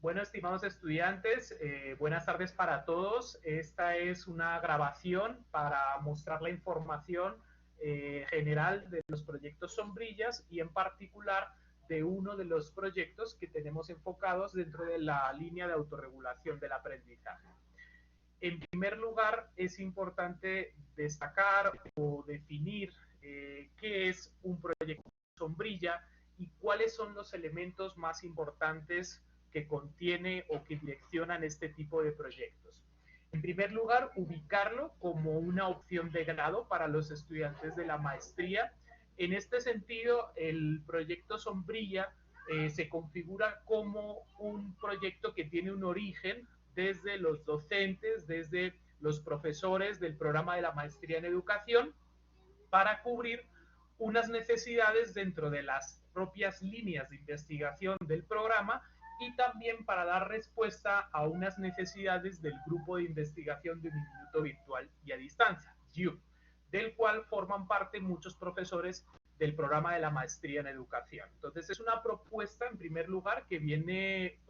Bueno, estimados estudiantes, buenas tardes para todos. Esta es una grabación para mostrar la información general de los proyectos Sombrillas y en particular de uno de los proyectos que tenemos enfocados dentro de la línea de autorregulación del aprendizaje. En primer lugar, es importante destacar o definir qué es un proyecto Sombrilla y cuáles son los elementos más importantes que contiene o que direccionan este tipo de proyectos. En primer lugar, ubicarlo como una opción de grado para los estudiantes de la maestría. En este sentido, el proyecto Sombrilla se configura como un proyecto que tiene un origen desde los docentes, desde los profesores del programa de la maestría en educación, para cubrir unas necesidades dentro de las propias líneas de investigación del programa y también para dar respuesta a unas necesidades del grupo de investigación de un instituto virtual y a distancia, GIUP, del cual forman parte muchos profesores del programa de la maestría en educación. Entonces es una propuesta, en primer lugar, que viene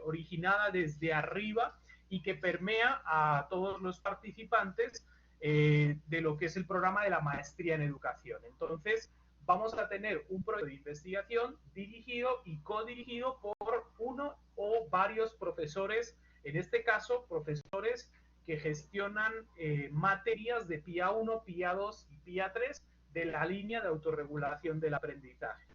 originada desde arriba y que permea a todos los participantes de lo que es el programa de la maestría en educación. Entonces, vamos a tener un proyecto de investigación dirigido y codirigido por uno o varios profesores, en este caso, profesores que gestionan materias de PIA 1, PIA 2 y PIA 3 de la línea de autorregulación del aprendizaje.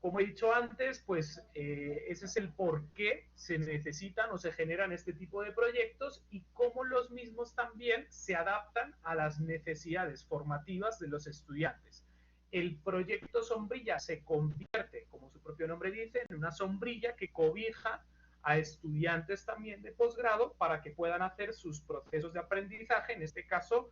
Como he dicho antes, pues ese es el por qué se necesitan o se generan este tipo de proyectos y cómo los mismos también se adaptan a las necesidades formativas de los estudiantes. El proyecto Sombrilla se convierte, como su propio nombre dice, en una sombrilla que cobija a estudiantes también de posgrado para que puedan hacer sus procesos de aprendizaje, en este caso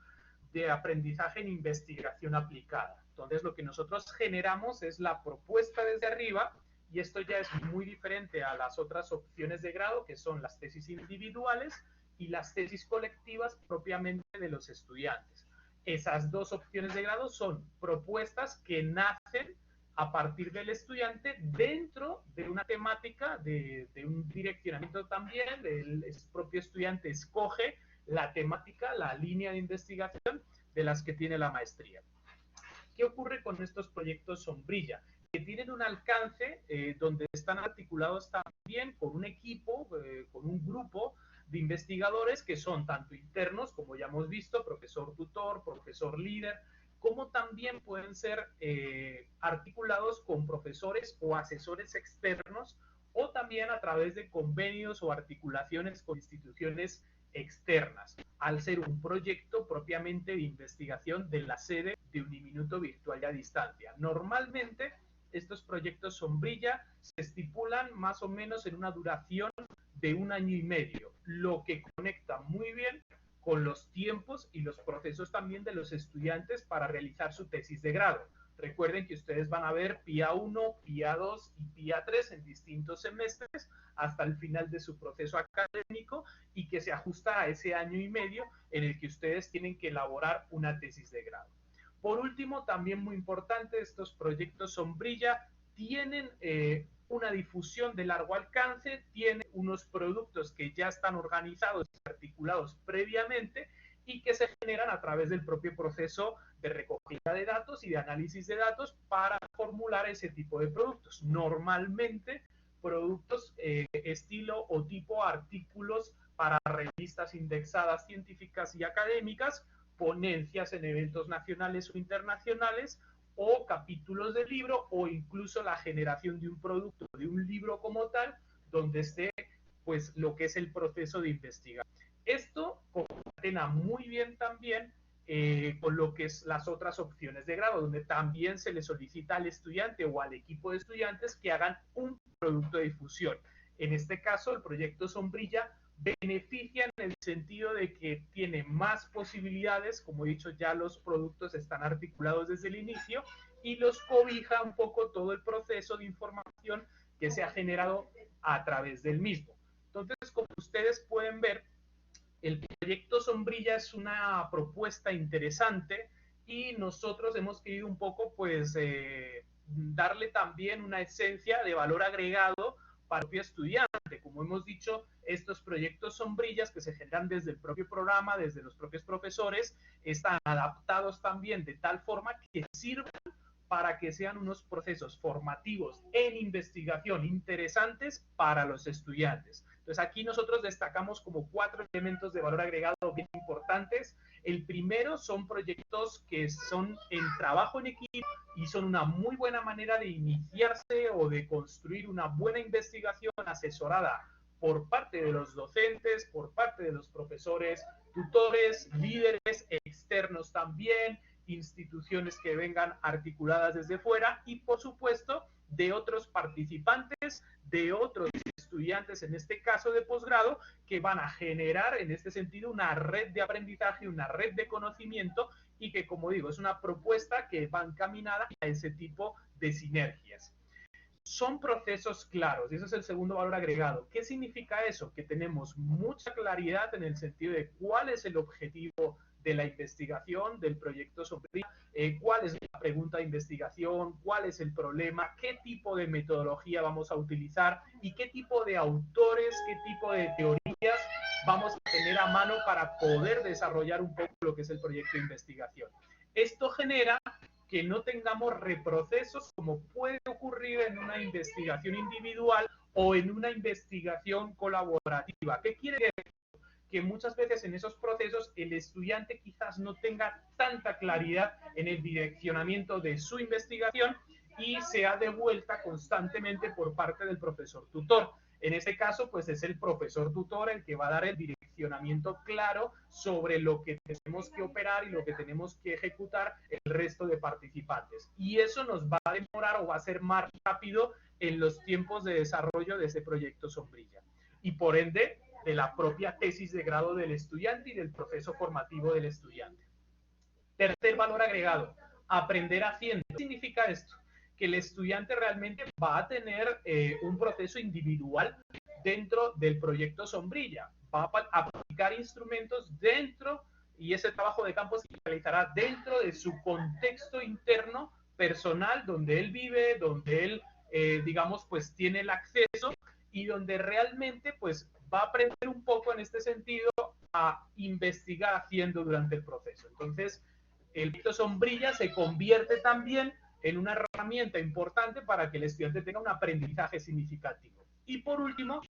de aprendizaje en investigación aplicada. Entonces, lo que nosotros generamos es la propuesta desde arriba, y esto ya es muy diferente a las otras opciones de grado, que son las tesis individuales y las tesis colectivas propiamente de los estudiantes. Esas dos opciones de grado son propuestas que nacen a partir del estudiante dentro de una temática, de un direccionamiento también, el propio estudiante escoge la temática, la línea de investigación de las que tiene la maestría. ¿Qué ocurre con estos proyectos Sombrilla? Que tienen un alcance donde están articulados también con un equipo, con un grupo de investigadores que son tanto internos, como ya hemos visto, profesor tutor, profesor líder, como también pueden ser articulados con profesores o asesores externos o también a través de convenios o articulaciones con instituciones externas, al ser un proyecto propiamente de investigación de la sede de Uniminuto Virtual y a Distancia. Normalmente, estos proyectos Sombrilla se estipulan más o menos en una duración de 1 año y medio, lo que conecta muy bien con los tiempos y los procesos también de los estudiantes para realizar su tesis de grado. Recuerden que ustedes van a ver PIA 1, PIA 2 y PIA 3 en distintos semestres hasta el final de su proceso académico y que se ajusta a ese año y medio en el que ustedes tienen que elaborar una tesis de grado. Por último, también muy importante, estos proyectos Sombrilla tienen una difusión de largo alcance, tienen unos productos que ya están organizados y articulados previamente y que se generan a través del propio proceso de recogida de datos y de análisis de datos para formular ese tipo de productos. Normalmente, productos estilo o tipo artículos para revistas indexadas científicas y académicas, ponencias en eventos nacionales o internacionales, o capítulos de libro, o incluso la generación de un producto, de un libro como tal, donde esté pues lo que es el proceso de investigación. Esto concatena muy bien también con lo que es las otras opciones de grado, donde también se le solicita al estudiante o al equipo de estudiantes que hagan un producto de difusión. En este caso, el proyecto Sombrilla beneficia en el sentido de que tiene más posibilidades, como he dicho, ya los productos están articulados desde el inicio y los cobija un poco todo el proceso de información que se ha generado a través del mismo. Entonces, como ustedes pueden ver, el proyecto Sombrilla es una propuesta interesante y nosotros hemos querido un poco pues darle también una esencia de valor agregado para el propio estudiante. Como hemos dicho, estos proyectos sombrillas que se generan desde el propio programa, desde los propios profesores, están adaptados también de tal forma que sirven para que sean unos procesos formativos en investigación interesantes para los estudiantes. Entonces aquí nosotros destacamos como 4 elementos de valor agregado bien importantes. El primero son proyectos que son en trabajo en equipo y son una muy buena manera de iniciarse o de construir una buena investigación asesorada por parte de los docentes, por parte de los profesores, tutores, líderes externos también, instituciones que vengan articuladas desde fuera y, por supuesto, de otros participantes, de otros estudiantes, en este caso de posgrado, que van a generar en este sentido una red de aprendizaje, una red de conocimiento y que, como digo, es una propuesta que va encaminada a ese tipo de sinergias. Son procesos claros y ese es el segundo valor agregado. ¿Qué significa eso? Que tenemos mucha claridad en el sentido de cuál es el objetivo de la investigación, del proyecto sombría, cuál es la pregunta de investigación, cuál es el problema, qué tipo de metodología vamos a utilizar y qué tipo de autores, qué tipo de teorías vamos a tener a mano para poder desarrollar un poco lo que es el proyecto de investigación. Esto genera que no tengamos reprocesos como puede ocurrir en una investigación individual o en una investigación colaborativa. ¿Qué quiere decir? Que muchas veces en esos procesos el estudiante quizás no tenga tanta claridad en el direccionamiento de su investigación y sea devuelta constantemente por parte del profesor tutor. En este caso, pues es el profesor tutor el que va a dar el direccionamiento claro sobre lo que tenemos que operar y lo que tenemos que ejecutar el resto de participantes. Y eso nos va a demorar o va a ser más rápido en los tiempos de desarrollo de ese proyecto sombrilla. Y por ende, de la propia tesis de grado del estudiante y del proceso formativo del estudiante. Tercer valor agregado, aprender haciendo. ¿Qué significa esto? Que el estudiante realmente va a tener un proceso individual dentro del proyecto sombrilla, va a aplicar instrumentos dentro y ese trabajo de campo se realizará dentro de su contexto interno personal donde él vive, donde él, digamos, pues tiene el acceso y donde realmente pues va a aprender un poco en este sentido a investigar haciendo durante el proceso. Entonces, el proyecto sombrilla se convierte también en una herramienta importante para que el estudiante tenga un aprendizaje significativo. Y por último,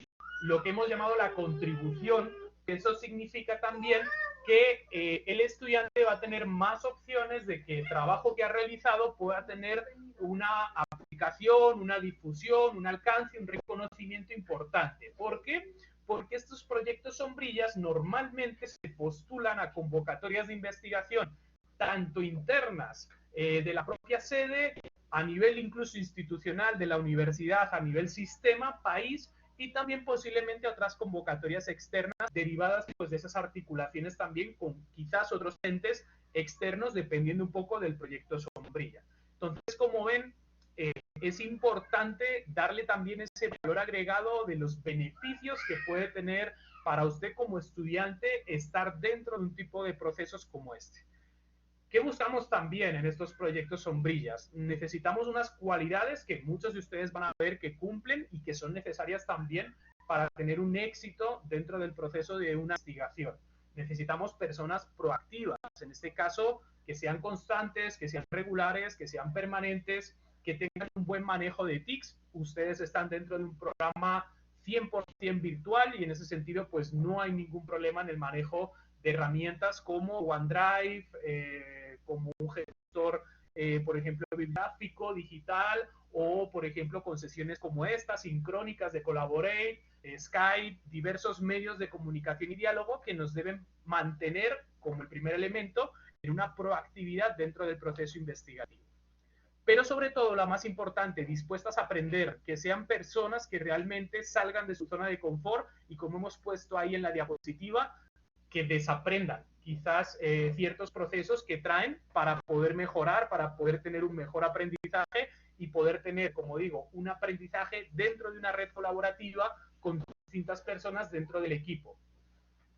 lo que hemos llamado la contribución, eso significa también que el estudiante va a tener más opciones de que el trabajo que ha realizado pueda tener una aplicación, una difusión, un alcance, un reconocimiento importante. ¿Por qué? Porque estos proyectos sombrillas normalmente se postulan a convocatorias de investigación, tanto internas de la propia sede, a nivel incluso institucional de la universidad, a nivel sistema, país, y también posiblemente otras convocatorias externas derivadas pues, de esas articulaciones también con quizás otros entes externos, dependiendo un poco del proyecto sombrilla. Entonces, como ven, es importante darle también ese valor agregado de los beneficios que puede tener para usted como estudiante estar dentro de un tipo de procesos como este. ¿Qué buscamos también en estos proyectos sombrillas? Necesitamos unas cualidades que muchos de ustedes van a ver que cumplen y que son necesarias también para tener un éxito dentro del proceso de una investigación. Necesitamos personas proactivas, en este caso, que sean constantes, que sean regulares, que sean permanentes, que tengan un buen manejo de TICs. Ustedes están dentro de un programa 100% virtual y en ese sentido, pues no hay ningún problema en el manejo de herramientas como OneDrive, como un gestor, por ejemplo, bibliográfico, digital, o por ejemplo con sesiones como esta, sincrónicas de Collaborate, Skype, diversos medios de comunicación y diálogo que nos deben mantener como el primer elemento en una proactividad dentro del proceso investigativo. Pero sobre todo, la más importante, dispuestas a aprender, que sean personas que realmente salgan de su zona de confort y como hemos puesto ahí en la diapositiva, que desaprendan quizás ciertos procesos que traen para poder mejorar, para poder tener un mejor aprendizaje y poder tener, como digo, un aprendizaje dentro de una red colaborativa con distintas personas dentro del equipo.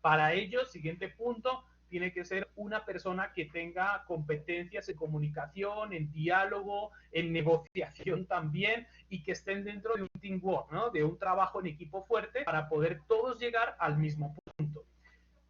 Para ello, siguiente punto, tiene que ser una persona que tenga competencias en comunicación, en diálogo, en negociación también, y que estén dentro de un teamwork, ¿no? De un trabajo en equipo fuerte para poder todos llegar al mismo punto.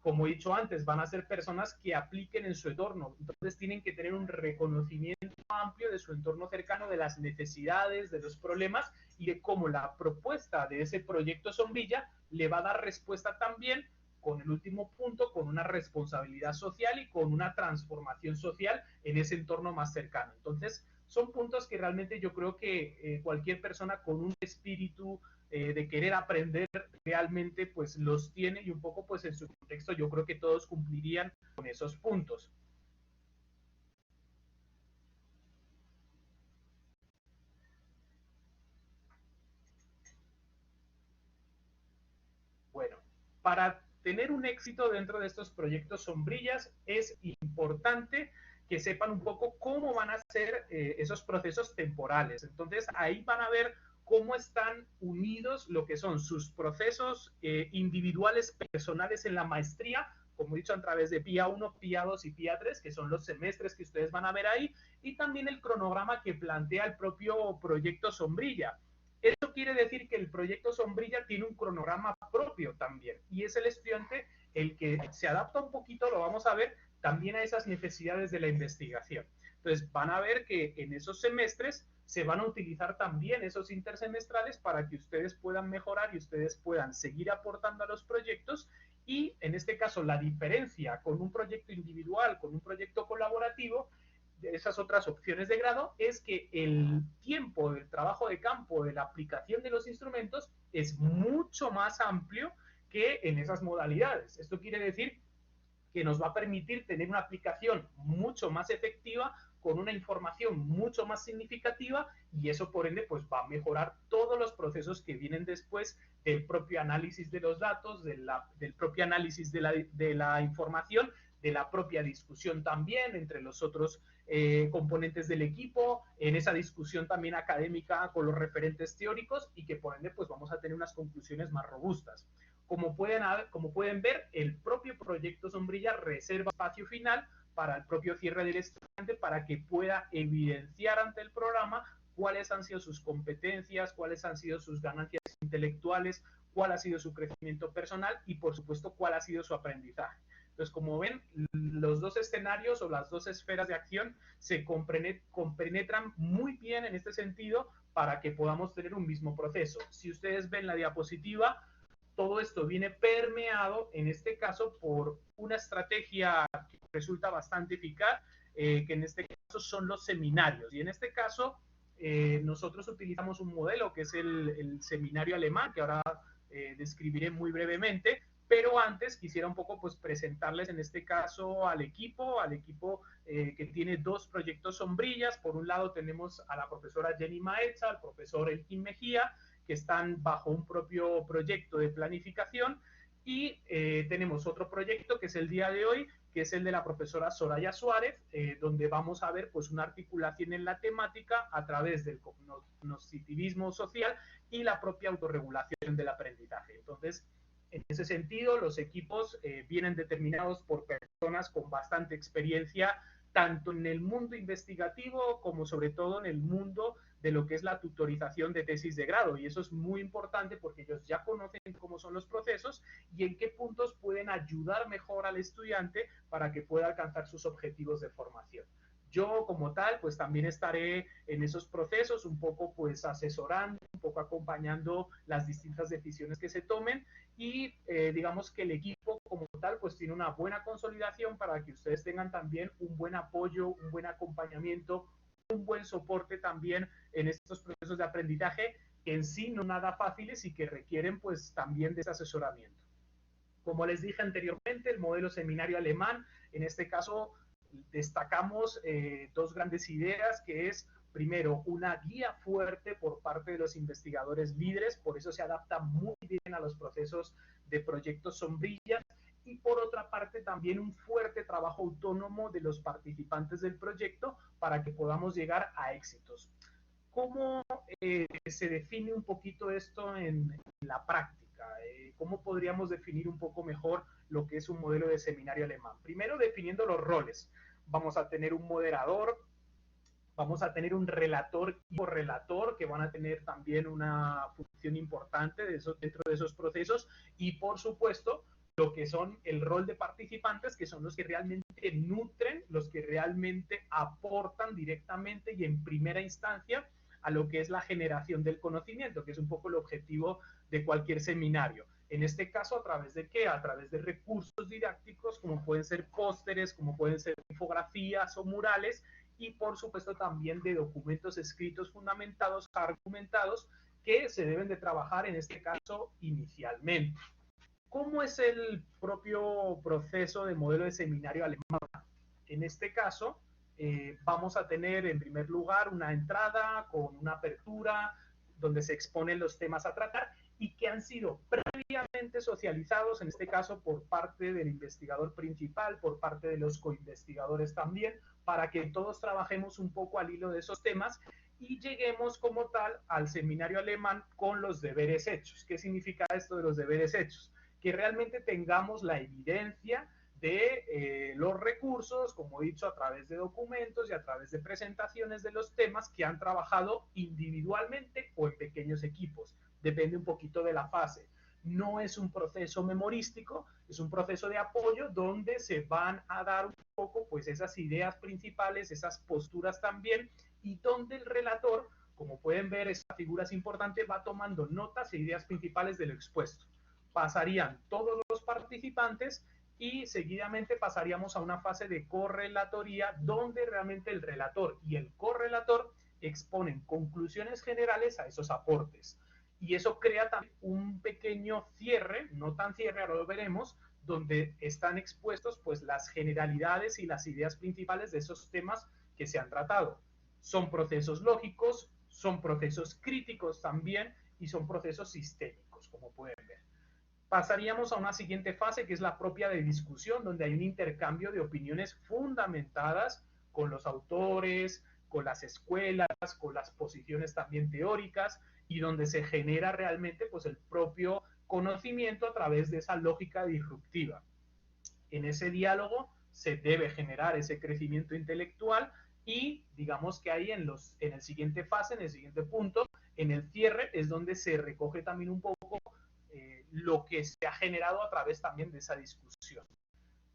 Como he dicho antes, van a ser personas que apliquen en su entorno, entonces tienen que tener un reconocimiento amplio de su entorno cercano, de las necesidades, de los problemas y de cómo la propuesta de ese proyecto sombrilla le va a dar respuesta también con el último punto, con una responsabilidad social y con una transformación social en ese entorno más cercano. Entonces, son puntos que realmente yo creo que cualquier persona con un espíritu de querer aprender realmente pues los tiene, y un poco pues en su contexto yo creo que todos cumplirían con esos puntos. Bueno, para tener un éxito dentro de estos proyectos sombrillas es importante que sepan un poco cómo van a ser esos procesos temporales. Entonces ahí van a ver cómo están unidos lo que son sus procesos individuales personales en la maestría, como he dicho, a través de PIA 1, PIA 2 y PIA 3, que son los semestres que ustedes van a ver ahí, y también el cronograma que plantea el propio proyecto Sombrilla. Eso quiere decir que el proyecto Sombrilla tiene un cronograma propio también, y es el estudiante el que se adapta un poquito, lo vamos a ver, también a esas necesidades de la investigación. Entonces van a ver que en esos semestres se van a utilizar también esos intersemestrales para que ustedes puedan mejorar y ustedes puedan seguir aportando a los proyectos, y en este caso la diferencia con un proyecto individual, con un proyecto colaborativo, de esas otras opciones de grado, es que el tiempo del trabajo de campo, de la aplicación de los instrumentos, es mucho más amplio que en esas modalidades. Esto quiere decir que nos va a permitir tener una aplicación mucho más efectiva, con una información mucho más significativa, y eso por ende pues va a mejorar todos los procesos que vienen después del propio análisis de los datos, del propio análisis de la información, de la propia discusión también entre los otros componentes del equipo, en esa discusión también académica con los referentes teóricos, y que por ende pues vamos a tener unas conclusiones más robustas. Como pueden ver, el propio proyecto Sombrilla reserva espacio final para el propio cierre del estudiante, para que pueda evidenciar ante el programa cuáles han sido sus competencias, cuáles han sido sus ganancias intelectuales, cuál ha sido su crecimiento personal y por supuesto cuál ha sido su aprendizaje. Entonces, como ven, los dos escenarios o las dos esferas de acción se compenetran muy bien en este sentido para que podamos tener un mismo proceso. Si ustedes ven la diapositiva, todo esto viene permeado, en este caso, por una estrategia que resulta bastante eficaz, que en este caso son los seminarios. Y en este caso, nosotros utilizamos un modelo que es el seminario alemán, que ahora describiré muy brevemente, pero antes quisiera un poco pues presentarles en este caso al equipo que tiene dos proyectos sombrillas. Por un lado tenemos a la profesora Jenny Maetza, al profesor Elkin Mejía, que están bajo un propio proyecto de planificación, y tenemos otro proyecto que es el día de hoy, que es el de la profesora Soraya Suárez, donde vamos a ver pues una articulación en la temática a través del cognitivismo social y la propia autorregulación del aprendizaje. Entonces, en ese sentido, los equipos vienen determinados por personas con bastante experiencia, tanto en el mundo investigativo como sobre todo en el mundo de lo que es la tutorización de tesis de grado. Y eso es muy importante porque ellos ya conocen cómo son los procesos y en qué puntos pueden ayudar mejor al estudiante para que pueda alcanzar sus objetivos de formación. Yo como tal, pues también estaré en esos procesos, un poco pues asesorando, un poco acompañando las distintas decisiones que se tomen, y digamos que el equipo como tal pues tiene una buena consolidación para que ustedes tengan también un buen apoyo, un buen acompañamiento, un buen soporte también en estos procesos de aprendizaje, que en sí no nada fáciles y que requieren pues también de ese asesoramiento. Como les dije anteriormente, el modelo seminario alemán, en este caso destacamos dos grandes ideas, que es primero una guía fuerte por parte de los investigadores líderes, por eso se adapta muy bien a los procesos de proyectos sombrillas, y por otra parte también un fuerte trabajo autónomo de los participantes del proyecto para que podamos llegar a éxitos. ¿Cómo se define un poquito esto en la práctica? ¿Cómo podríamos definir un poco mejor lo que es un modelo de seminario alemán? Primero, definiendo los roles. Vamos a tener un moderador, vamos a tener un relator y correlator que van a tener también una función importante dentro de esos procesos, y por supuesto lo que son el rol de participantes, que son los que realmente nutren, los que realmente aportan directamente y en primera instancia a lo que es la generación del conocimiento, que es un poco el objetivo de cualquier seminario. En este caso, ¿a través de qué? A través de recursos didácticos, como pueden ser pósteres, como pueden ser infografías o murales, y por supuesto también de documentos escritos fundamentados, argumentados, que se deben de trabajar en este caso inicialmente. ¿Cómo es el propio proceso de modelo de seminario alemán? En este caso, vamos a tener en primer lugar una entrada con una apertura donde se exponen los temas a tratar y que han sido previamente socializados, en este caso por parte del investigador principal, por parte de los coinvestigadores también, para que todos trabajemos un poco al hilo de esos temas y lleguemos como tal al seminario alemán con los deberes hechos. ¿Qué significa esto de los deberes hechos? Que realmente tengamos la evidencia de los recursos, como he dicho, a través de documentos y a través de presentaciones de los temas que han trabajado individualmente o en pequeños equipos. Depende un poquito de la fase. No es un proceso memorístico, es un proceso de apoyo donde se van a dar un poco pues esas ideas principales, esas posturas también, y donde el relator, como pueden ver, esta figura es importante, va tomando notas e ideas principales de lo expuesto. Pasarían todos los participantes y seguidamente pasaríamos a una fase de correlatoría donde realmente el relator y el correlator exponen conclusiones generales a esos aportes. Y eso crea también un pequeño cierre, no tan cierre, ahora lo veremos, donde están expuestos pues las generalidades y las ideas principales de esos temas que se han tratado. Son procesos lógicos, son procesos críticos también y son procesos sistémicos, como pueden ver. Pasaríamos a una siguiente fase que es la propia de discusión, donde hay un intercambio de opiniones fundamentadas con los autores, con las escuelas, con las posiciones también teóricas, y donde se genera realmente pues el propio conocimiento a través de esa lógica disruptiva. En ese diálogo se debe generar ese crecimiento intelectual y digamos que ahí en el siguiente fase, en el siguiente punto, en el cierre es donde se recoge también un poco lo que se ha generado a través también de esa discusión.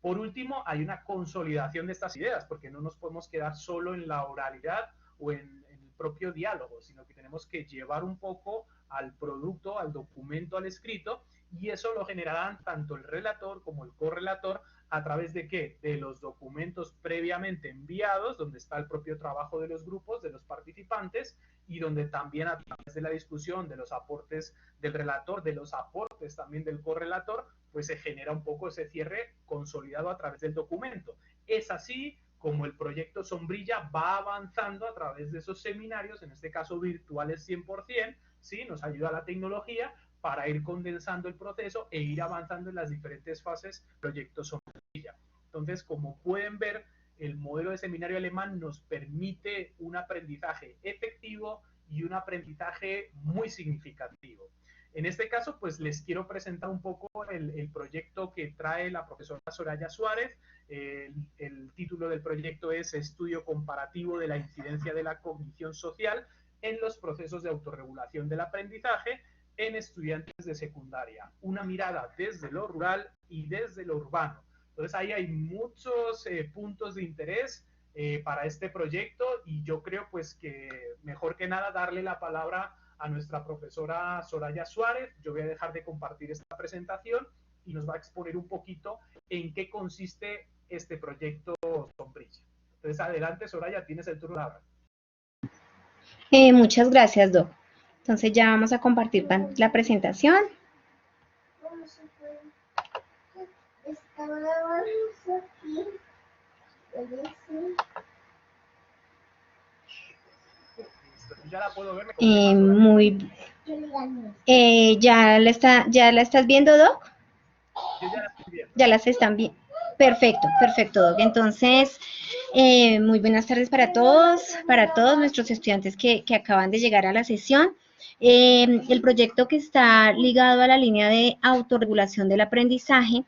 Por último, hay una consolidación de estas ideas, porque no nos podemos quedar solo en la oralidad o en el propio diálogo, sino que tenemos que llevar un poco al producto, al documento, al escrito, y eso lo generarán tanto el relator como el correlator a través de ¿qué? De los documentos previamente enviados, donde está el propio trabajo de los grupos, de los participantes, y donde también a través de la discusión, de los aportes del relator, de los aportes también del correlator, pues se genera un poco ese cierre consolidado a través del documento. Es así como el proyecto Sombrilla va avanzando a través de esos seminarios, en este caso virtuales 100%, ¿sí? Nos ayuda la tecnología para ir condensando el proceso e ir avanzando en las diferentes fases del proyecto Sombrilla. Entonces, como pueden ver, el modelo de seminario alemán nos permite un aprendizaje efectivo y un aprendizaje muy significativo. En este caso, pues les quiero presentar un poco el proyecto que trae la profesora Soraya Suárez. El título del proyecto es Estudio comparativo de la incidencia de la cognición social en los procesos de autorregulación del aprendizaje en estudiantes de secundaria. Una mirada desde lo rural y desde lo urbano. Entonces ahí hay muchos puntos de interés para este proyecto, y yo creo pues que mejor que nada darle la palabra a nuestra profesora Soraya Suárez. Yo voy a dejar de compartir esta presentación y nos va a exponer un poquito en qué consiste este proyecto Sombrilla. Entonces adelante Soraya, tienes el turno ahora. Muchas gracias, Doc. Entonces ya vamos a compartir la presentación. Ya la puedo ver. Muy ¿ya la estás viendo, Doc? Yo ya la estoy viendo. Ya las están viendo. Perfecto, perfecto, Doc. Entonces, muy buenas tardes para todos nuestros estudiantes que acaban de llegar a la sesión. El proyecto que está ligado a la línea de autorregulación del aprendizaje,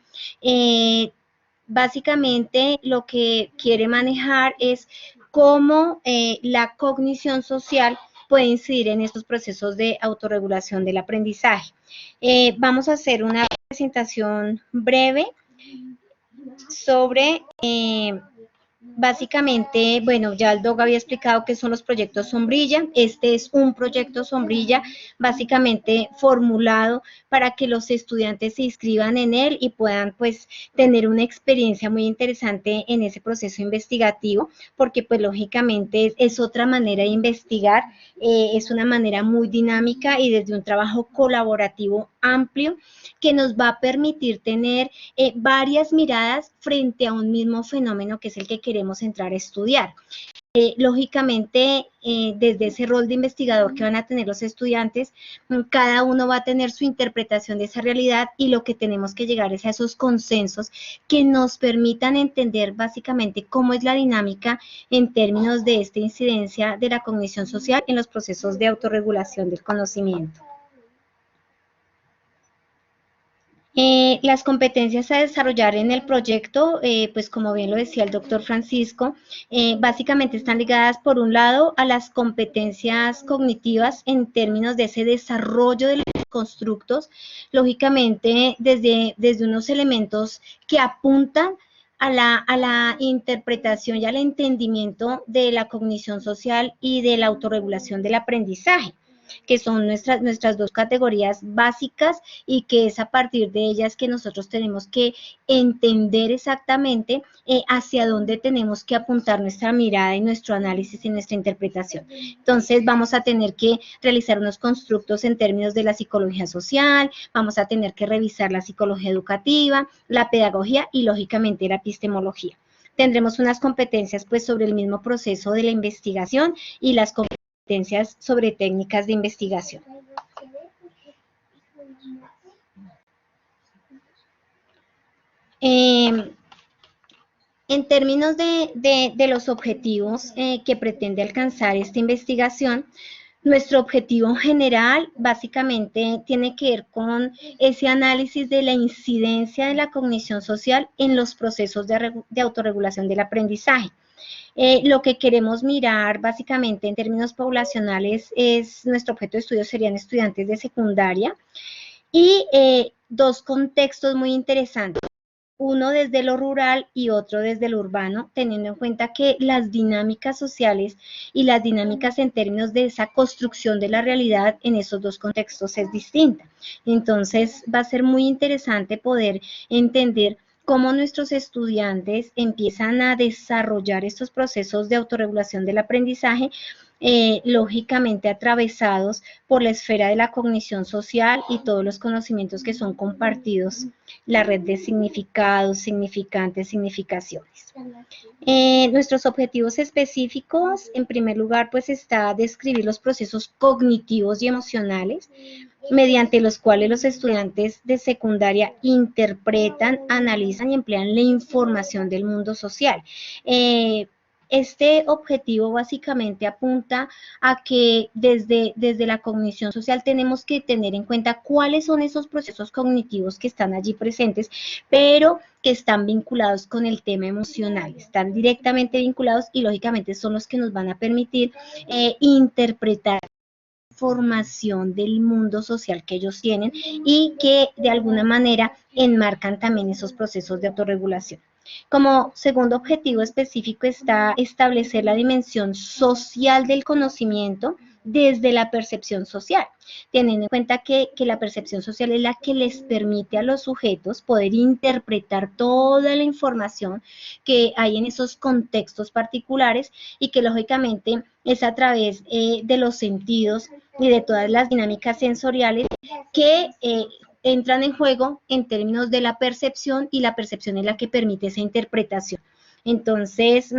básicamente lo que quiere manejar es cómo la cognición social puede incidir en estos procesos de autorregulación del aprendizaje. Vamos a hacer una presentación breve sobre básicamente, bueno, ya el Doc había explicado qué son los proyectos sombrilla. Este es un proyecto sombrilla básicamente formulado para que los estudiantes se inscriban en él y puedan pues tener una experiencia muy interesante en ese proceso investigativo, porque pues lógicamente es otra manera de investigar, es una manera muy dinámica y desde un trabajo colaborativo amplio que nos va a permitir tener varias miradas frente a un mismo fenómeno que es el que queremos entrar a estudiar. Lógicamente, desde ese rol de investigador que van a tener los estudiantes, cada uno va a tener su interpretación de esa realidad y lo que tenemos que llegar es a esos consensos que nos permitan entender básicamente cómo es la dinámica en términos de esta incidencia de la cognición social en los procesos de autorregulación del conocimiento. Las competencias a desarrollar en el proyecto, pues como bien lo decía el doctor Francisco, básicamente están ligadas por un lado a las competencias cognitivas en términos de ese desarrollo de los constructos, lógicamente desde unos elementos que apuntan a la interpretación y al entendimiento de la cognición social y de la autorregulación del aprendizaje, que son nuestras dos categorías básicas y que es a partir de ellas que nosotros tenemos que entender exactamente hacia dónde tenemos que apuntar nuestra mirada y nuestro análisis y nuestra interpretación. Entonces vamos a tener que realizar unos constructos en términos de la psicología social, vamos a tener que revisar la psicología educativa, la pedagogía y lógicamente la epistemología. Tendremos unas competencias pues sobre el mismo proceso de la investigación y las competencias sobre técnicas de investigación. En términos de los objetivos que pretende alcanzar esta investigación, nuestro objetivo general básicamente tiene que ver con ese análisis de la incidencia de la cognición social en los procesos de autorregulación del aprendizaje. Lo que queremos mirar básicamente en términos poblacionales es, nuestro objeto de estudio serían estudiantes de secundaria y dos contextos muy interesantes, uno desde lo rural y otro desde lo urbano, teniendo en cuenta que las dinámicas sociales y las dinámicas en términos de esa construcción de la realidad en esos dos contextos es distinta. Entonces va a ser muy interesante poder entender cómo nuestros estudiantes empiezan a desarrollar estos procesos de autorregulación del aprendizaje, lógicamente atravesados por la esfera de la cognición social y todos los conocimientos que son compartidos, la red de significados, significantes, significaciones. Nuestros objetivos específicos, en primer lugar, pues está describir los procesos cognitivos y emocionales, mediante los cuales los estudiantes de secundaria interpretan, analizan y emplean la información del mundo social. Este objetivo básicamente apunta a que desde la cognición social tenemos que tener en cuenta cuáles son esos procesos cognitivos que están allí presentes, pero que están vinculados con el tema emocional, están directamente vinculados y lógicamente son los que nos van a permitir interpretar información del mundo social que ellos tienen y que de alguna manera enmarcan también esos procesos de autorregulación. Como segundo objetivo específico está establecer la dimensión social del conocimiento desde la percepción social, teniendo en cuenta que la percepción social es la que les permite a los sujetos poder interpretar toda la información que hay en esos contextos particulares y que lógicamente es a través de los sentidos y de todas las dinámicas sensoriales que entran en juego en términos de la percepción, y la percepción es la que permite esa interpretación. Entonces,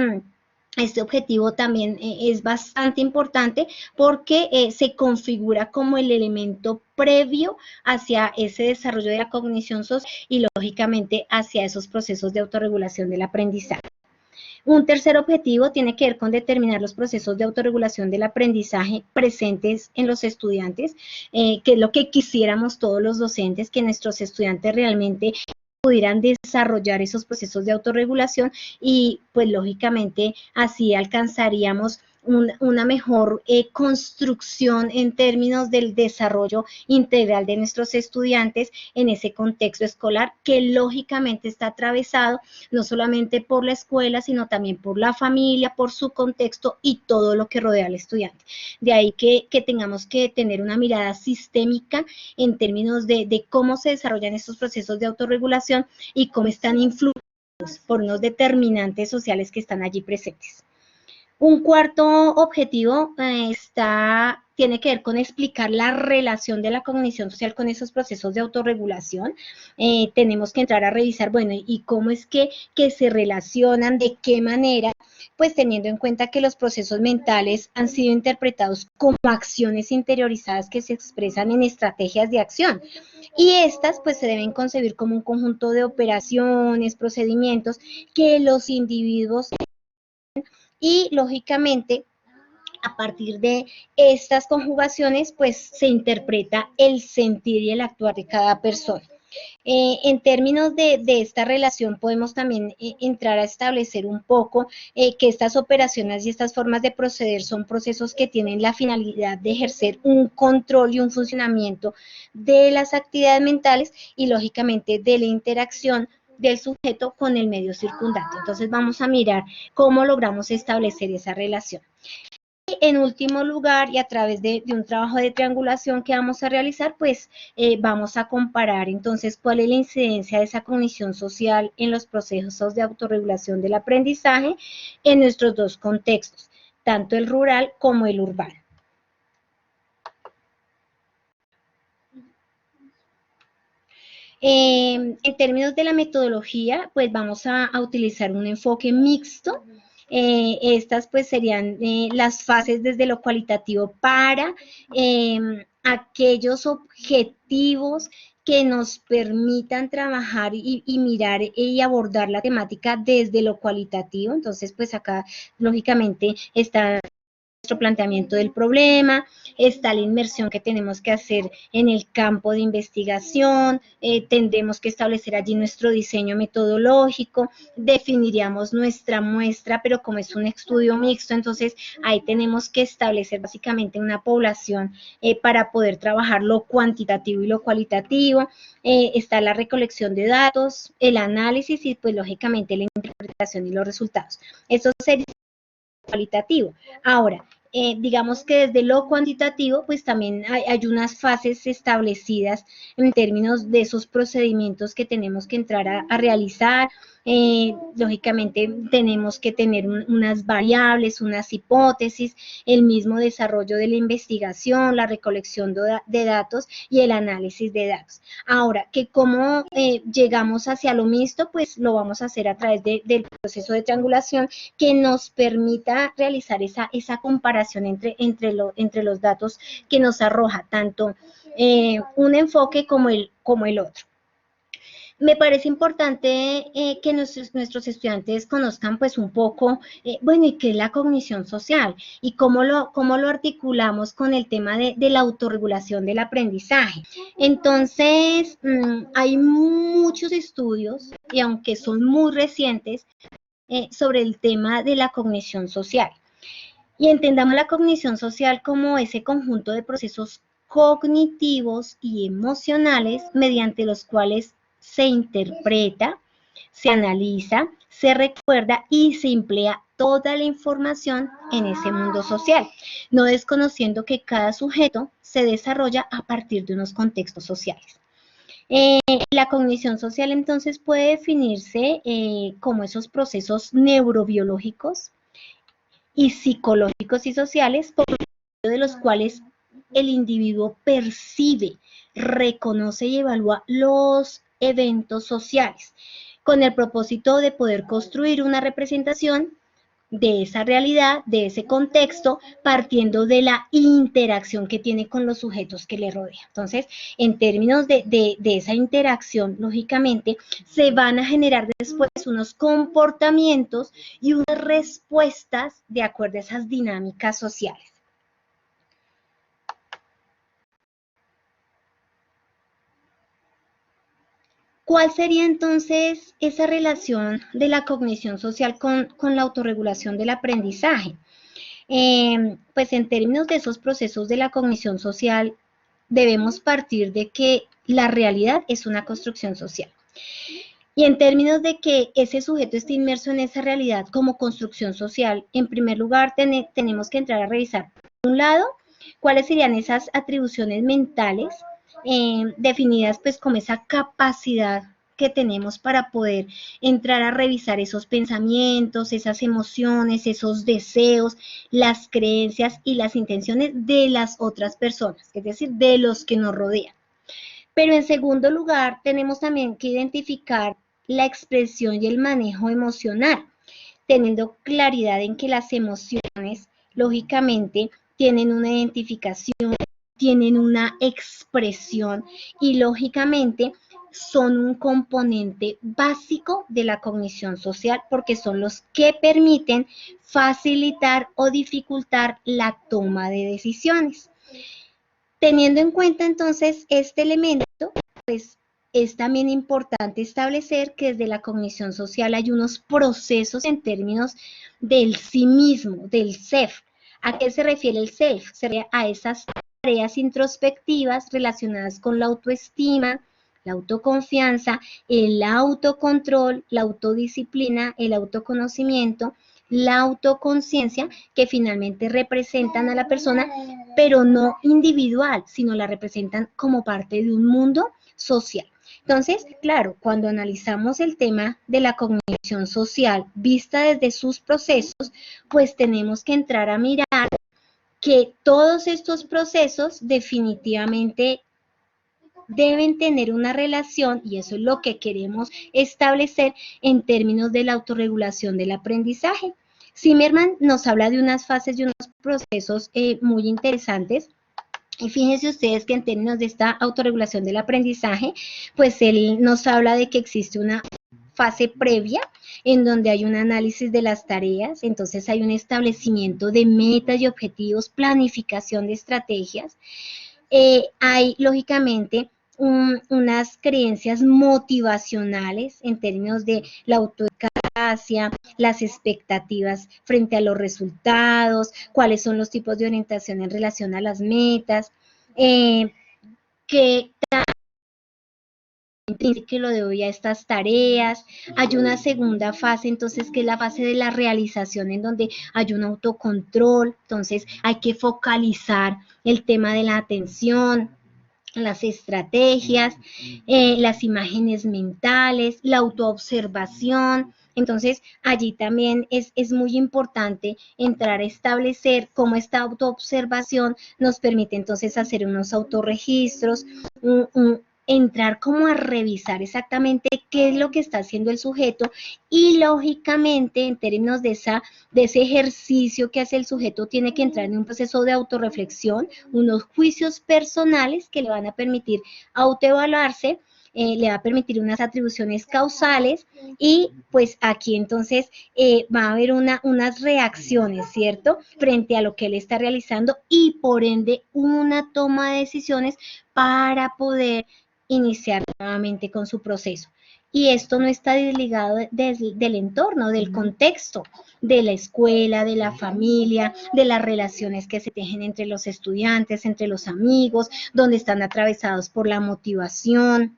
este objetivo también es bastante importante porque se configura como el elemento previo hacia ese desarrollo de la cognición social y lógicamente hacia esos procesos de autorregulación del aprendizaje. Un tercer objetivo tiene que ver con determinar los procesos de autorregulación del aprendizaje presentes en los estudiantes, que es lo que quisiéramos todos los docentes, que nuestros estudiantes realmente pudieran desarrollar esos procesos de autorregulación y pues lógicamente así alcanzaríamos una mejor construcción en términos del desarrollo integral de nuestros estudiantes en ese contexto escolar que lógicamente está atravesado no solamente por la escuela, sino también por la familia, por su contexto y todo lo que rodea al estudiante. De ahí que tengamos que tener una mirada sistémica en términos de cómo se desarrollan estos procesos de autorregulación y cómo están influidos por unos determinantes sociales que están allí presentes. Un cuarto objetivo tiene que ver con explicar la relación de la cognición social con esos procesos de autorregulación. Tenemos que entrar a revisar, bueno, y cómo es que se relacionan, de qué manera, pues teniendo en cuenta que los procesos mentales han sido interpretados como acciones interiorizadas que se expresan en estrategias de acción. Y estas pues se deben concebir como un conjunto de operaciones, procedimientos que los individuos y lógicamente a partir de estas conjugaciones pues se interpreta el sentir y el actuar de cada persona. En términos de esta relación podemos también entrar a establecer un poco que estas operaciones y estas formas de proceder son procesos que tienen la finalidad de ejercer un control y un funcionamiento de las actividades mentales y lógicamente de la interacción del sujeto con el medio circundante. Entonces vamos a mirar cómo logramos establecer esa relación. Y en último lugar, y a través de un trabajo de triangulación que vamos a realizar, pues vamos a comparar entonces cuál es la incidencia de esa cognición social en los procesos de autorregulación del aprendizaje en nuestros dos contextos, tanto el rural como el urbano. En términos de la metodología, pues vamos a utilizar un enfoque mixto. Estas pues serían las fases desde lo cualitativo para aquellos objetivos que nos permitan trabajar y mirar y abordar la temática desde lo cualitativo. Entonces, pues acá lógicamente está nuestro planteamiento del problema, está la inmersión que tenemos que hacer en el campo de investigación, tendremos que establecer allí nuestro diseño metodológico, definiríamos nuestra muestra, pero como es un estudio mixto, entonces ahí tenemos que establecer básicamente una población para poder trabajar lo cuantitativo y lo cualitativo, está la recolección de datos, el análisis y pues lógicamente la interpretación y los resultados. Eso sería cualitativo. Ahora, digamos que desde lo cuantitativo, pues también hay unas fases establecidas en términos de esos procedimientos que tenemos que entrar a realizar. Lógicamente tenemos que tener unas variables, unas hipótesis, el mismo desarrollo de la investigación, la recolección de datos y el análisis de datos. Ahora, que cómo llegamos hacia lo mixto, pues lo vamos a hacer a través del proceso de triangulación que nos permita realizar esa comparación entre los datos que nos arroja tanto un enfoque como el otro. Me parece importante que nuestros estudiantes conozcan pues un poco, bueno, y qué es la cognición social y cómo lo articulamos con el tema de la autorregulación del aprendizaje. Entonces, hay muchos estudios, y aunque son muy recientes, sobre el tema de la cognición social. Y entendamos la cognición social como ese conjunto de procesos cognitivos y emocionales mediante los cuales se interpreta, se analiza, se recuerda y se emplea toda la información en ese mundo social, no desconociendo que cada sujeto se desarrolla a partir de unos contextos sociales. La cognición social entonces puede definirse como esos procesos neurobiológicos y psicológicos y sociales por medio de los cuales el individuo percibe, reconoce y evalúa los eventos sociales con el propósito de poder construir una representación de esa realidad, de ese contexto, partiendo de la interacción que tiene con los sujetos que le rodean. Entonces, en términos de esa interacción, lógicamente, se van a generar después unos comportamientos y unas respuestas de acuerdo a esas dinámicas sociales. ¿Cuál sería entonces esa relación de la cognición social con la autorregulación del aprendizaje? Pues en términos de esos procesos de la cognición social, debemos partir de que la realidad es una construcción social. Y en términos de que ese sujeto esté inmerso en esa realidad como construcción social, en primer lugar tenemos que entrar a revisar, por un lado, cuáles serían esas atribuciones mentales definidas pues como esa capacidad que tenemos para poder entrar a revisar esos pensamientos, esas emociones, esos deseos, las creencias y las intenciones de las otras personas, es decir, de los que nos rodean. Pero en segundo lugar, tenemos también que identificar la expresión y el manejo emocional, teniendo claridad en que las emociones, lógicamente, tienen una identificación, tienen una expresión y, lógicamente, son un componente básico de la cognición social porque son los que permiten facilitar o dificultar la toma de decisiones. Teniendo en cuenta entonces este elemento, pues es también importante establecer que desde la cognición social hay unos procesos en términos del sí mismo, del self. ¿A qué se refiere el self? Se refiere a esas tareas introspectivas relacionadas con la autoestima, la autoconfianza, el autocontrol, la autodisciplina, el autoconocimiento, la autoconciencia, que finalmente representan a la persona, pero no individual, sino la representan como parte de un mundo social. Entonces, claro, cuando analizamos el tema de la cognición social vista desde sus procesos, pues tenemos que entrar a mirar que todos estos procesos definitivamente deben tener una relación, y eso es lo que queremos establecer en términos de la autorregulación del aprendizaje. Zimmerman nos habla de unas fases y unos procesos muy interesantes. Y fíjense ustedes que en términos de esta autorregulación del aprendizaje, pues él nos habla de que existe una fase previa en donde hay un análisis de las tareas, entonces hay un establecimiento de metas y objetivos, planificación de estrategias. Hay lógicamente unas creencias motivacionales en términos de la autoeficacia, las expectativas frente a los resultados, cuáles son los tipos de orientación en relación a las metas, que lo doy a estas tareas. Hay una segunda fase, entonces, que es la fase de la realización, en donde hay un autocontrol, entonces hay que focalizar el tema de la atención, las estrategias, las imágenes mentales, la autoobservación. Entonces, allí también es muy importante entrar a establecer cómo esta autoobservación nos permite entonces hacer unos autorregistros, entrar como a revisar exactamente qué es lo que está haciendo el sujeto y lógicamente en términos de ese ejercicio que hace el sujeto tiene que entrar en un proceso de autorreflexión, unos juicios personales que le van a permitir autoevaluarse, le va a permitir unas atribuciones causales y pues aquí entonces va a haber unas reacciones, ¿cierto? Frente a lo que él está realizando y por ende una toma de decisiones para poder iniciar nuevamente con su proceso. Y esto no está desligado del entorno, del contexto, de la escuela, de la familia, de las relaciones que se tejen entre los estudiantes, entre los amigos, donde están atravesados por la motivación,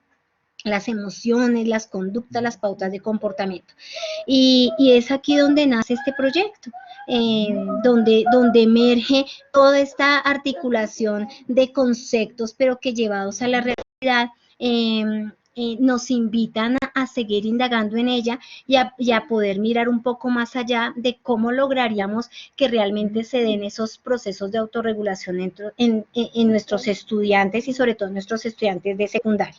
las emociones, las conductas, las pautas de comportamiento. Y es aquí donde nace este proyecto, donde emerge toda esta articulación de conceptos, pero que llevados a la realidad, nos invitan a seguir indagando en ella y a poder mirar un poco más allá de cómo lograríamos que realmente se den esos procesos de autorregulación en nuestros estudiantes y sobre todo en nuestros estudiantes de secundaria.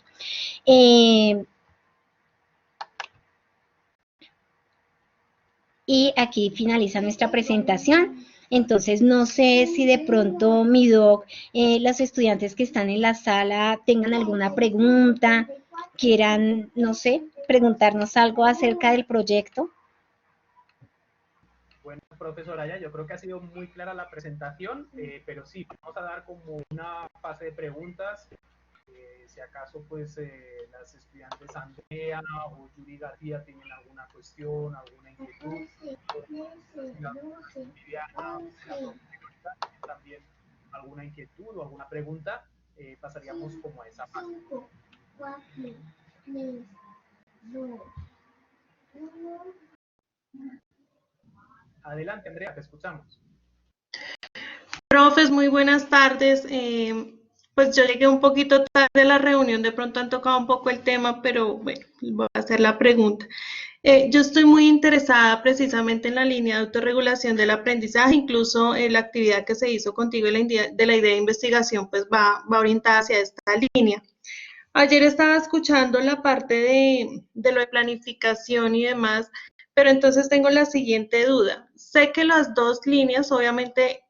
Y aquí finaliza nuestra presentación. Entonces, no sé si de pronto, mi doc, los estudiantes que están en la sala tengan alguna pregunta, quieran, no sé, preguntarnos algo acerca del proyecto. Bueno, profesora, ya yo creo que ha sido muy clara la presentación, pero sí, vamos a dar como una fase de preguntas. Si acaso, pues, las estudiantes Andrea o Yuri García tienen alguna cuestión, alguna inquietud, o Viviana, la profesora también alguna inquietud o alguna pregunta, pasaríamos como a esa fase. Adelante, Andrea, te escuchamos. Profes, muy buenas tardes. Pues yo llegué un poquito tarde a la reunión, de pronto han tocado un poco el tema, pero bueno, voy a hacer la pregunta. Yo estoy muy interesada precisamente en la línea de autorregulación del aprendizaje, incluso la actividad que se hizo contigo de la idea de investigación, pues va orientada hacia esta línea. Ayer estaba escuchando la parte de lo de planificación y demás, pero entonces tengo la siguiente duda. Sé que las dos líneas obviamente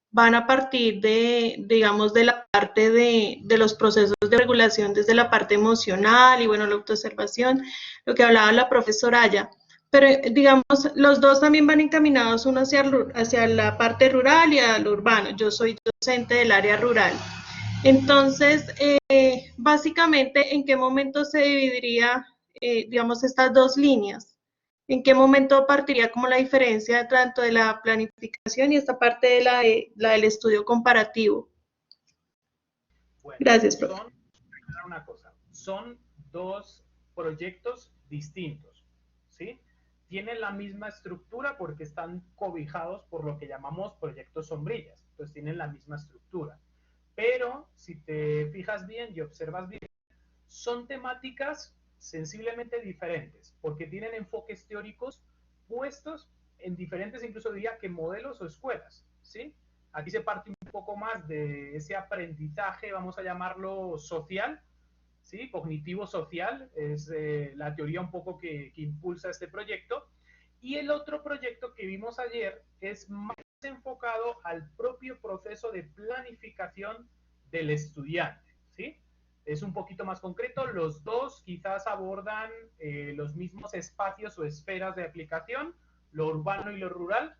van a partir digamos, de la parte de los procesos de regulación desde la parte emocional y, bueno, la autoobservación, lo que hablaba la profesora Aya. Pero, digamos, los dos también van encaminados uno hacia la parte rural y al urbano. Yo soy docente del área rural. Entonces, básicamente, ¿en qué momento se dividiría, digamos, estas dos líneas? ¿En qué momento partiría como la diferencia tanto de la planificación y esta parte de la del estudio comparativo? Bueno, Gracias, profe. una cosa, son dos proyectos distintos, ¿sí? Tienen la misma estructura porque están cobijados por lo que llamamos proyectos sombrillas, entonces tienen la misma estructura. Pero si te fijas bien y observas bien, son temáticas sensiblemente diferentes, porque tienen enfoques teóricos puestos en diferentes, incluso diría que modelos o escuelas, ¿sí? Aquí se parte un poco más de ese aprendizaje, vamos a llamarlo social, ¿sí? Cognitivo-social, es la teoría un poco que impulsa este proyecto. Y el otro proyecto que vimos ayer es más enfocado al propio proceso de planificación del estudiante, ¿sí? Es un poquito más concreto, los dos quizás abordan los mismos espacios o esferas de aplicación, lo urbano y lo rural,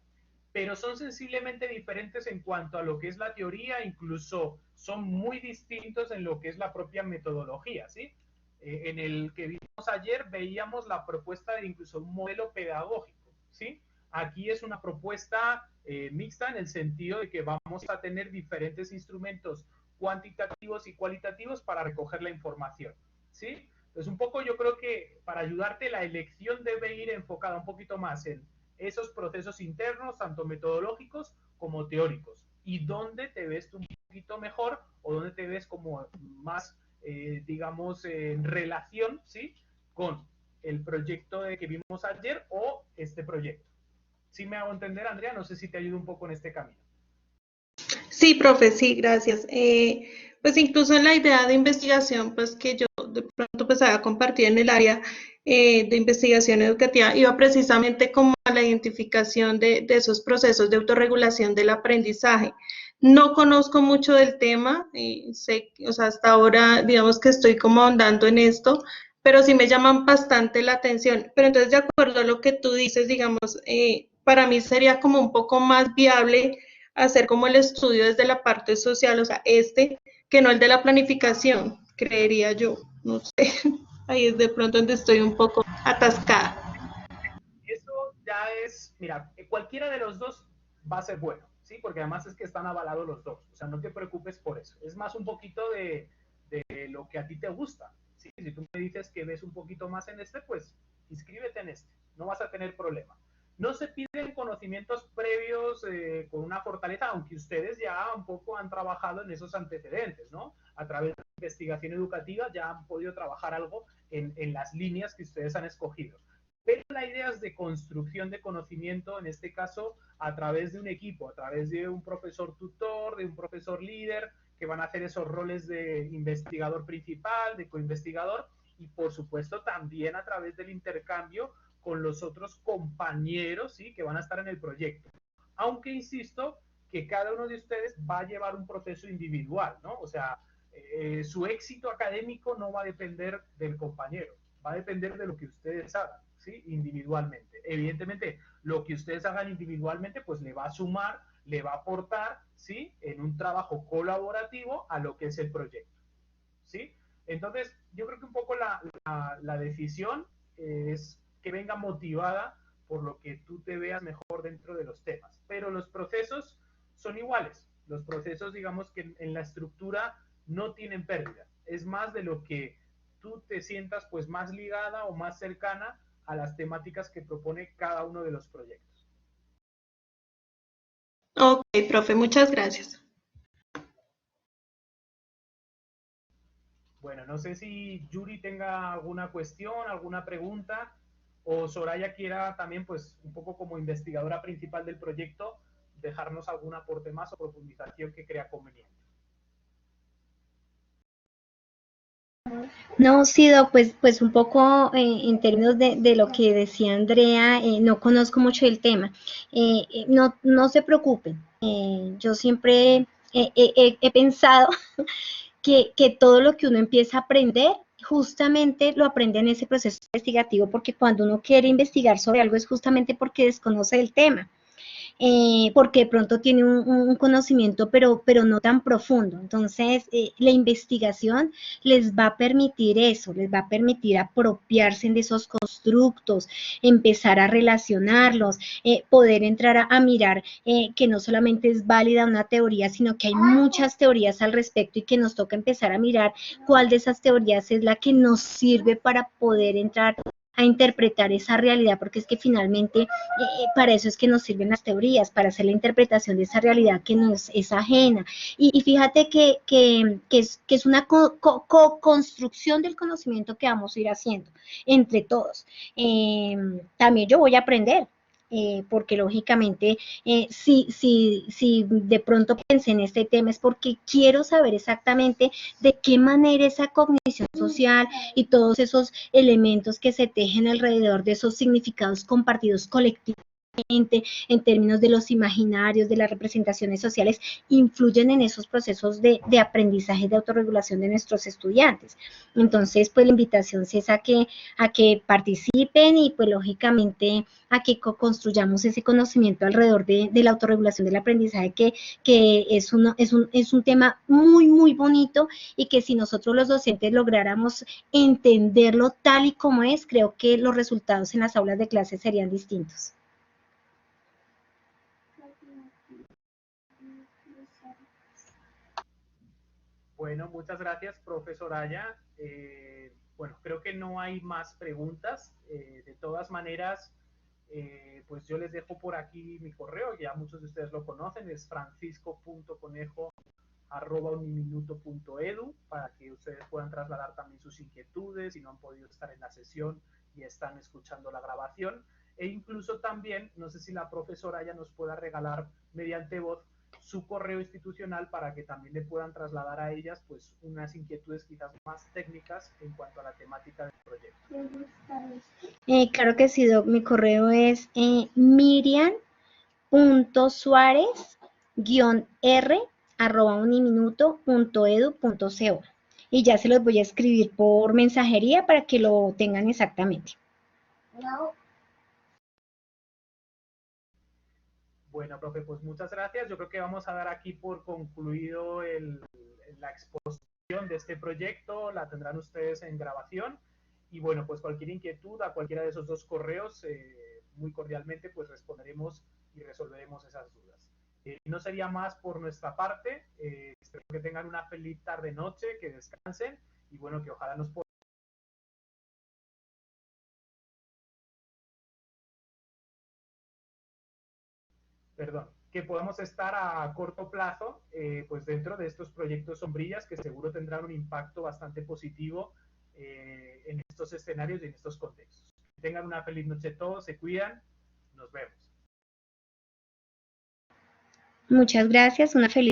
pero son sensiblemente diferentes en cuanto a lo que es la teoría, incluso son muy distintos en lo que es la propia metodología, ¿sí? En el que vimos ayer veíamos la propuesta de incluso un modelo pedagógico, ¿sí? Aquí es una propuesta mixta en el sentido de que vamos a tener diferentes instrumentos cuantitativos y cualitativos para recoger la información, ¿sí? Entonces, un poco yo creo que para ayudarte la elección debe ir enfocada un poquito más en esos procesos internos, tanto metodológicos como teóricos, y dónde te ves un poquito mejor o dónde te ves como más, digamos, en relación, ¿sí? Con el proyecto que vimos ayer o este proyecto. ¿Sí me hago entender, Andrea? No sé si te ayudo un poco en este camino. Sí, profe, sí, gracias. Pues incluso en la idea de investigación, pues que yo de pronto pues había compartido en el área de investigación educativa, iba precisamente como a la identificación de esos procesos de autorregulación del aprendizaje. No conozco mucho del tema, sé, o sea, hasta ahora digamos que estoy como ahondando en esto, pero sí me llaman bastante la atención. Pero entonces, de acuerdo a lo que tú dices, digamos, para mí sería como un poco más viable hacer como el estudio desde la parte social, o sea, que no el de la planificación, creería yo, no sé, ahí es de pronto donde estoy un poco atascada. Eso ya es, mira, cualquiera de los dos va a ser bueno, ¿sí? Porque además es que están avalados los dos, o sea, no te preocupes por eso. Es más un poquito de lo que a ti te gusta, ¿sí? Si tú me dices que ves un poquito más en este, pues inscríbete en este, no vas a tener problema. No se piden conocimientos previos con una fortaleza, aunque ustedes ya un poco han trabajado en esos antecedentes, ¿no? A través de la investigación educativa ya han podido trabajar algo en las líneas que ustedes han escogido. Pero la idea es de construcción de conocimiento, en este caso, a través de un equipo, a través de un profesor tutor, de un profesor líder, que van a hacer esos roles de investigador principal, de coinvestigador, y por supuesto también a través del intercambio con los otros compañeros, ¿sí?, que van a estar en el proyecto. Aunque insisto que cada uno de ustedes va a llevar un proceso individual, ¿no? O sea, su éxito académico no va a depender del compañero, va a depender de lo que ustedes hagan, ¿sí?, individualmente. Evidentemente, lo que ustedes hagan individualmente, pues le va a sumar, le va a aportar, ¿sí?, en un trabajo colaborativo a lo que es el proyecto, ¿sí? Entonces, yo creo que un poco la decisión es que venga motivada por lo que tú te veas mejor dentro de los temas. Pero los procesos son iguales. Los procesos, digamos que en la estructura no tienen pérdida. Es más de lo que tú te sientas pues más ligada o más cercana a las temáticas que propone cada uno de los proyectos. Ok, profe, muchas gracias. Bueno, no sé si Yuri tenga alguna cuestión, alguna pregunta, o Soraya quiera también, pues, un poco como investigadora principal del proyecto, dejarnos algún aporte más o profundización que crea conveniente. No, Sido, pues un poco en términos de lo que decía Andrea, no conozco mucho del tema. No se preocupen, yo siempre he pensado que todo lo que uno empieza a aprender, justamente lo aprende en ese proceso investigativo, porque cuando uno quiere investigar sobre algo es justamente porque desconoce el tema. Porque de pronto tiene un conocimiento, pero no tan profundo. Entonces, la investigación les va a permitir eso, les va a permitir apropiarse de esos constructos, empezar a relacionarlos, poder entrar a mirar que no solamente es válida una teoría, sino que hay muchas teorías al respecto y que nos toca empezar a mirar cuál de esas teorías es la que nos sirve para poder entrar a interpretar esa realidad, porque es que finalmente para eso es que nos sirven las teorías, para hacer la interpretación de esa realidad que nos es ajena. Y fíjate que es una co-construcción del conocimiento que vamos a ir haciendo entre todos. También yo voy a aprender, porque lógicamente si de pronto pensé en este tema es porque quiero saber exactamente de qué manera esa cognición social y todos esos elementos que se tejen alrededor de esos significados compartidos colectivos en términos de los imaginarios, de las representaciones sociales, influyen en esos procesos de aprendizaje, de autorregulación de nuestros estudiantes. Entonces, pues la invitación es a que participen y pues lógicamente a que construyamos ese conocimiento alrededor de la autorregulación del aprendizaje, que es un tema muy, muy bonito y que si nosotros los docentes lográramos entenderlo tal y como es, creo que los resultados en las aulas de clase serían distintos. Bueno, muchas gracias, profesor Aya. Bueno, creo que no hay más preguntas. De todas maneras, pues yo les dejo por aquí mi correo, ya muchos de ustedes lo conocen, es francisco.conejo@uniminuto.edu, para que ustedes puedan trasladar también sus inquietudes si no han podido estar en la sesión y están escuchando la grabación. E incluso también, no sé si la profesora ya nos pueda regalar mediante voz su correo institucional para que también le puedan trasladar a ellas pues unas inquietudes quizás más técnicas en cuanto a la temática del proyecto. Claro que sí, Doc. Mi correo es miriam.suárez-r@uniminuto.edu.co y ya se los voy a escribir por mensajería para que lo tengan exactamente. Bueno, profe, pues muchas gracias. Yo creo que vamos a dar aquí por concluido la exposición de este proyecto. La tendrán ustedes en grabación. Y bueno, pues cualquier inquietud a cualquiera de esos dos correos, muy cordialmente, pues responderemos y resolveremos esas dudas. No sería más por nuestra parte. Espero que tengan una feliz tarde-noche, que descansen y bueno, que ojalá nos podamos. Perdón, que podamos estar a corto plazo pues dentro de estos proyectos sombrillas que seguro tendrán un impacto bastante positivo en estos escenarios y en estos contextos. Que tengan una feliz noche todos, se cuidan, nos vemos. Muchas gracias, una feliz